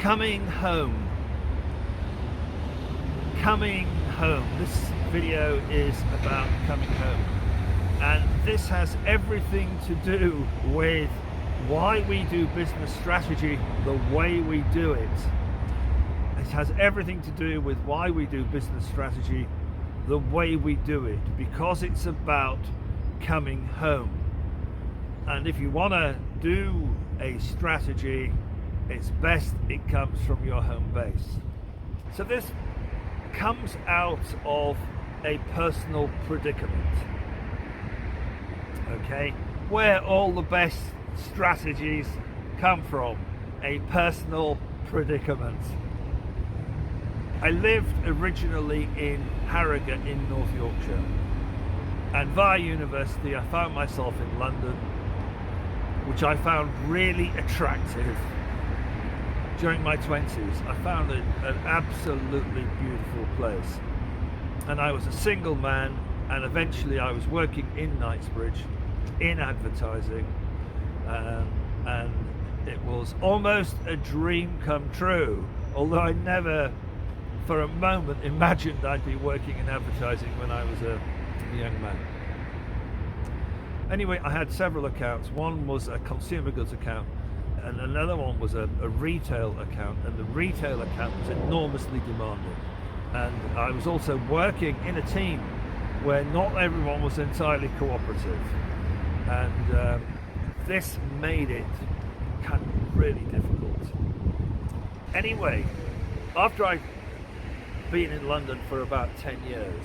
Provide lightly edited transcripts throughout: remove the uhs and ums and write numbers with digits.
Coming home. Coming home. This video is about coming home. And this has everything to do with why we do business strategy the way we do it. It has everything to do with why we do business strategy the way we do it, because it's about coming home. And if you want to do a strategy, it's best it comes from your home base. So this comes out of a personal predicament, okay, where all the best strategies come from, a personal predicament. I lived originally in Harrogate in North Yorkshire, and via university I found myself in London, which I found really attractive. During my 20s I found it an absolutely beautiful place, and I was a single man, and eventually I was working in Knightsbridge in advertising, and it was almost a dream come true, although I never for a moment imagined I'd be working in advertising when I was a young man. Anyway, I had several accounts. One was a consumer goods account, and another one was a retail account, and the retail account was enormously demanding. And I was also working in a team where not everyone was entirely cooperative, and this made it kind of really difficult. Anyway, after I'd been in London for about 10 years,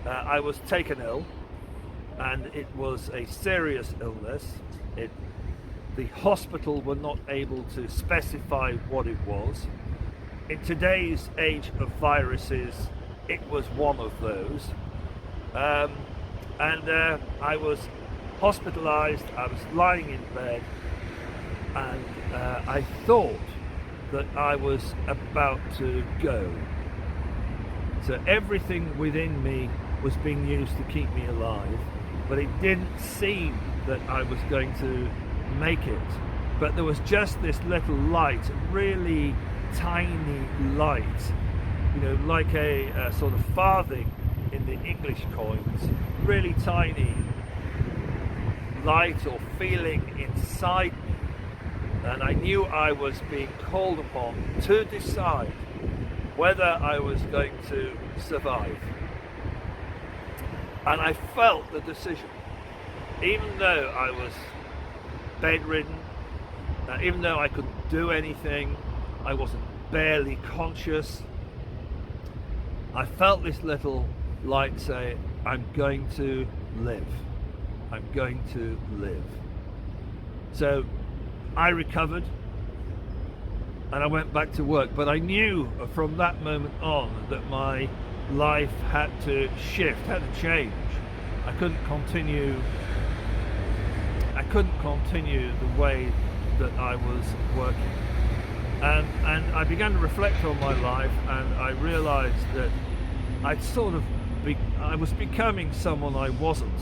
I was taken ill, and it was a serious illness. The hospital were not able to specify what it was. In today's age of viruses, it was one of those. I was hospitalized, I was lying in bed, and I thought that I was about to go. So everything within me was being used to keep me alive, but it didn't seem that I was going to make it. But there was just this little light, really tiny light, like a sort of farthing in the English coins, really tiny light or feeling inside me. And I knew I was being called upon to decide whether I was going to survive. And I felt the decision. Even though I was bedridden, even though I couldn't do anything, I wasn't barely conscious, I felt this little light say, I'm going to live. I'm going to live. So I recovered, and I went back to work, but I knew from that moment on that my life had to shift, had to change. I couldn't continue the way that I was working. And I began to reflect on my life, and I realized that I was becoming someone I wasn't.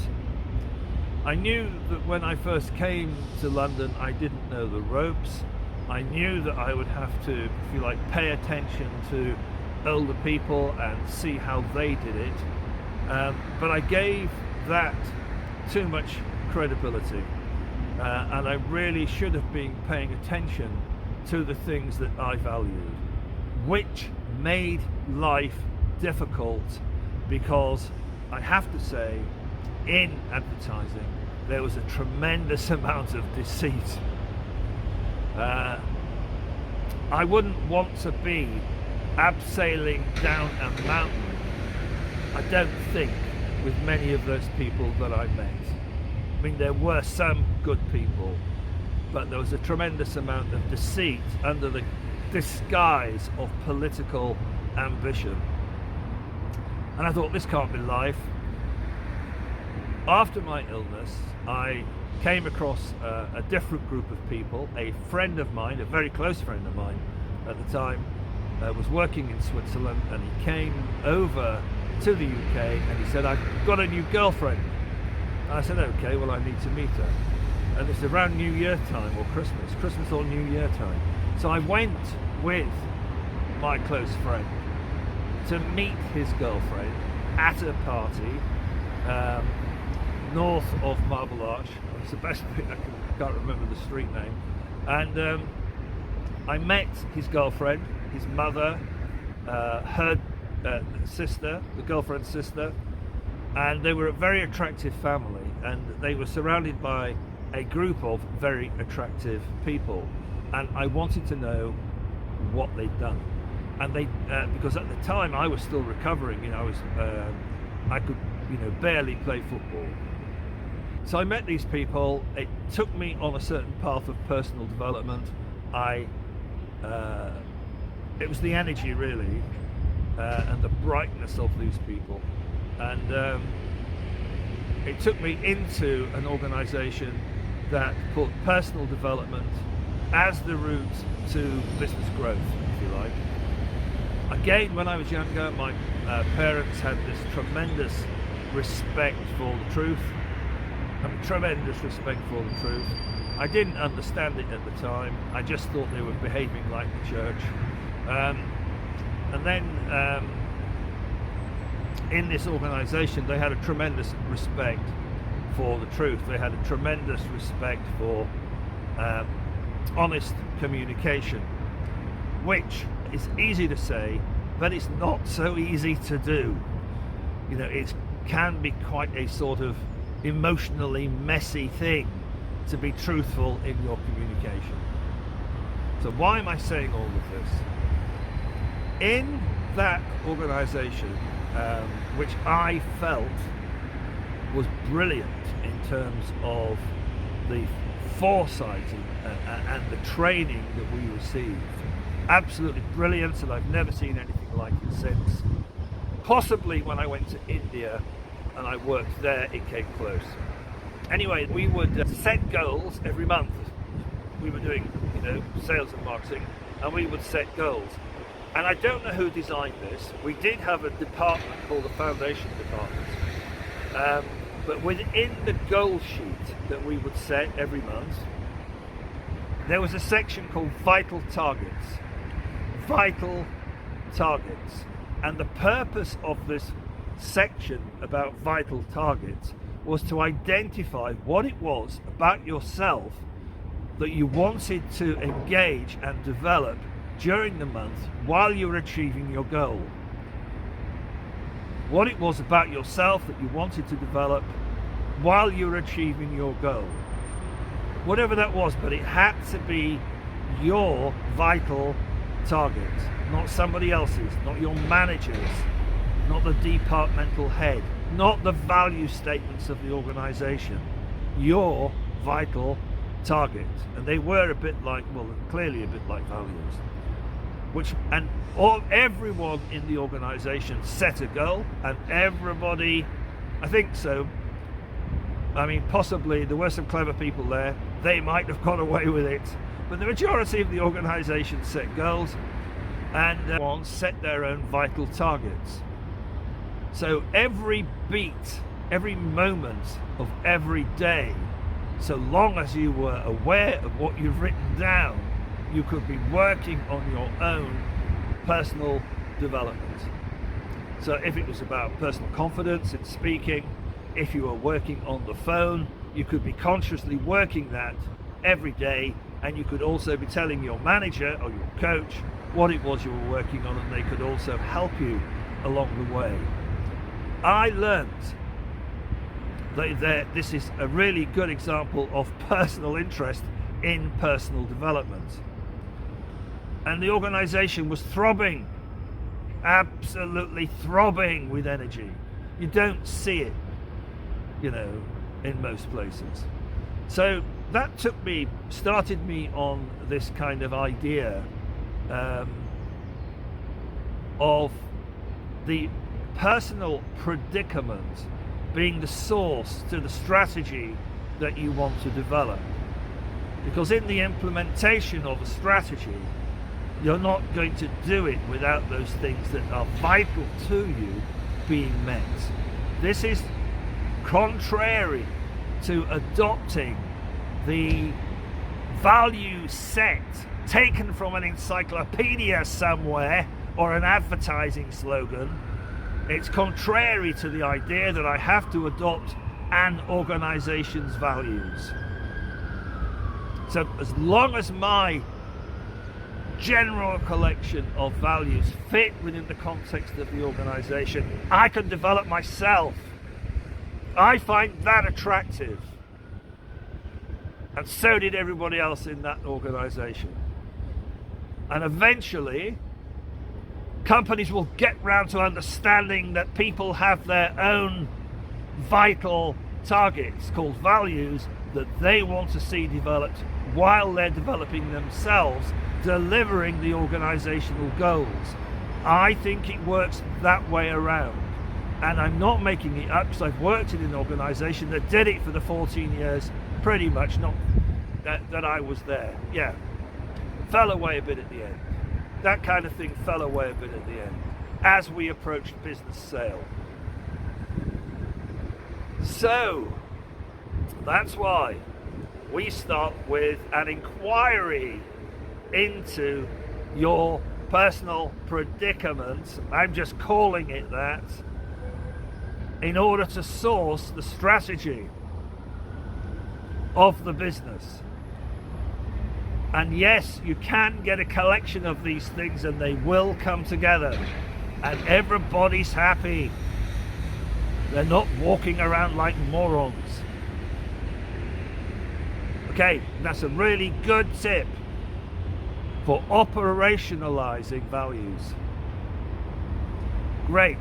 I knew that when I first came to London, I didn't know the ropes. I knew that I would have to, if you like, pay attention to older people and see how they did it. But I gave that too much credibility. And I really should have been paying attention to the things that I valued, which made life difficult, because I have to say, in advertising, there was a tremendous amount of deceit. I wouldn't want to be abseiling down a mountain, I don't think, with many of those people that I met. I mean, there were some good people, but there was a tremendous amount of deceit under the disguise of political ambition. And I thought, this can't be life. After my illness, I came across a different group of people. A friend of mine, a very close friend of mine at the time, was working in Switzerland, and he came over to the UK and he said, I've got a new girlfriend. And I said, okay, well, I need to meet her. And it's around New Year time, or Christmas or New Year time. So I went with my close friend to meet his girlfriend at a party north of Marble Arch. It's the best bit, I can't remember the street name. And I met his girlfriend, his mother, her sister, the girlfriend's sister, and they were a very attractive family, and they were surrounded by a group of very attractive people, and I wanted to know what they'd done. And they because at the time I was still recovering, I could barely play football. So I met these people. It took me on a certain path of personal development. It was the energy really, and the brightness of these people, and it took me into an organisation that put personal development as the route to business growth, if you like. Again, when I was younger, my parents had this tremendous respect for the truth. Tremendous respect for the truth. I didn't understand it at the time. I just thought they were behaving like the church. And then in this organisation, they had a tremendous respect for the truth. They had a tremendous respect for honest communication, which is easy to say, but it's not so easy to do. It can be quite a sort of emotionally messy thing to be truthful in your communication. So why am I saying all of this? In that organisation, which I felt was brilliant in terms of the foresight and the training that we received, absolutely brilliant, and I've never seen anything like it since. Possibly when I went to India and I worked there, it came close. Anyway, we would set goals every month. We were doing, sales and marketing, and we would set goals. And I don't know who designed this. We did have a department called the foundation department. But within the goal sheet that we would set every month, there was a section called Vital Targets. Vital Targets. And the purpose of this section about vital targets was to identify what it was about yourself that you wanted to engage and develop during the month while you were achieving your goal. What it was about yourself that you wanted to develop while you were achieving your goal. Whatever that was, but it had to be your vital target, not somebody else's, not your manager's, not the departmental head, not the value statements of the organisation, your vital target. And they were a bit like, clearly a bit like values. Everyone in the organisation set a goal, and everybody, I think so, possibly there were some clever people there, they might have got away with it, but the majority of the organisation set goals, and one set their own vital targets. So every beat, every moment of every day, so long as you were aware of what you've written down, you could be working on your own personal development. So if it was about personal confidence in speaking, if you were working on the phone, you could be consciously working that every day, and you could also be telling your manager or your coach what it was you were working on, and they could also help you along the way. I learned that this is a really good example of personal interest in personal development. And the organisation was throbbing, absolutely throbbing with energy. You don't see it, in most places. So that started me on this kind of idea of the personal predicament being the source to the strategy that you want to develop. Because in the implementation of a strategy, you're not going to do it without those things that are vital to you being met. This is contrary to adopting the value set taken from an encyclopedia somewhere or an advertising slogan. It's contrary to the idea that I have to adopt an organization's values. So as long as my general collection of values fit within the context of the organization, I can develop myself. I find that attractive. And so did everybody else in that organization. And eventually, companies will get round to understanding that people have their own vital targets called values that they want to see developed while they're developing themselves, delivering the organizational goals. I think it works that way around. And I'm not making it up because I've worked in an organization that did it for the 14 years, pretty much, not that I was there. Yeah, fell away a bit at the end. That kind of thing fell away a bit at the end as we approached business sale. So that's why we start with an inquiry into your personal predicament. I'm just calling it that, in order to source the strategy of the business. And yes, you can get a collection of these things and they will come together and everybody's happy. They're not walking around like morons. Okay, that's a really good tip for operationalizing values. Great.